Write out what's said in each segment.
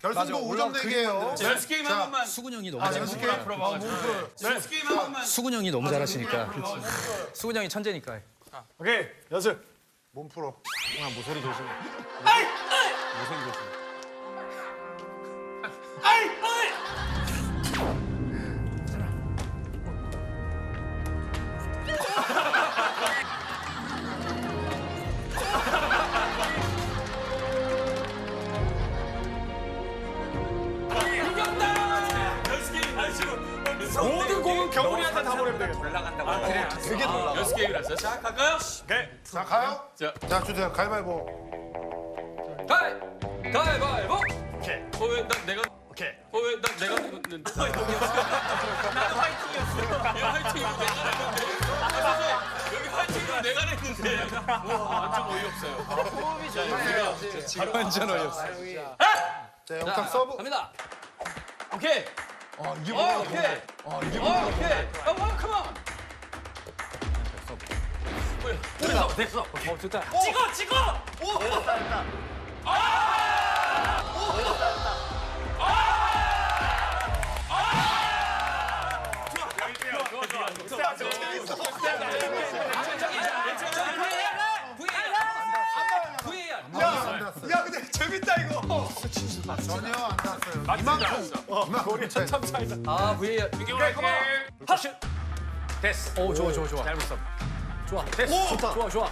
결승도 5점 내기예요. 연습 게임 한 번만. 수근 형이 너무 연습 게임 연습 게임 한 번만. 수근 형이 너무 잘하시니까. 수근 형이 천재니까. 오케이 연습. 몸 풀어. 모서리 조심. 모든 공은 경훈이한테 다 보내면 되겠다. 올라간다고. 그래. 되게 놀라. 연습 게임이라서. 자, 갈까요? 오케이. 자, 가요? 자, 주세요. 가위바위보. 가위바위보. 오케이. 왜 내가 오케이. 왜 내가 했는데. 나 화이팅이었어. 야, 화이팅이고 내가 했는데. 여기 화이팅이고 내가 했는데. 완전 어이없어요. 호흡이 좋아요. 완전 어이없어. 자, 영탁 서브. 갑니다. 오케이. 이게 뭐야? 오케이. 이게 뭐야? 오케이. 컴온. 됐어. 좋다. 찍어. 야 근데 재밌다 이거. 전혀 안 닿았어요. 이만큼. 우리 천참 차이다. 아, VAR. 오케이, 컴온. 슛. 됐어. 오, 좋아. 잘 붙어. 좋아. 됐어. 좋다. 좋아.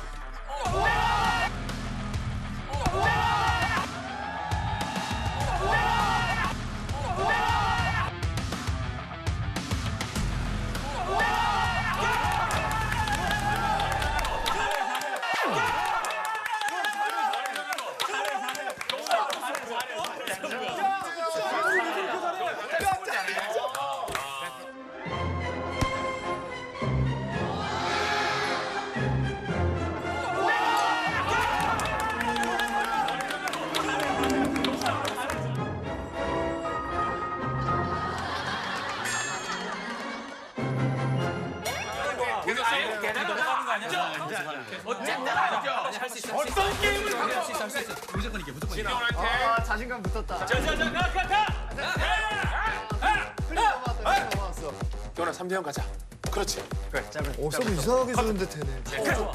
할수 있어. 어떤 게임을 할 수 있어. 무조건 이겨. 아, 자신감 붙었다. 가. 너랑 3대0 가자. 그렇지. 서브 이상하게 주는데 되네. 좋아.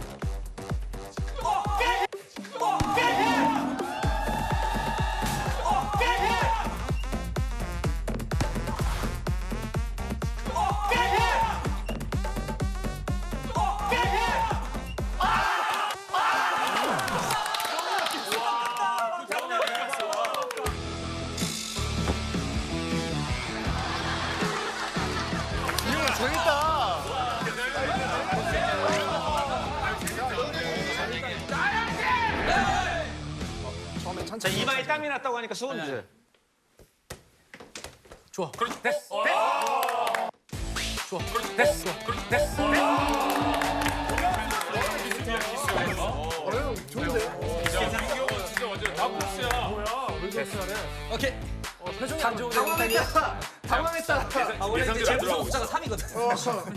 자 이마에 땀이 났다고 하니까 수건 주세요. 좋아. 됐어. 좋아. 됐어. 오케이. 표정이 안 좋은데. 당황했다. 원래 이제 제일 무서운 숫자가 3이거든.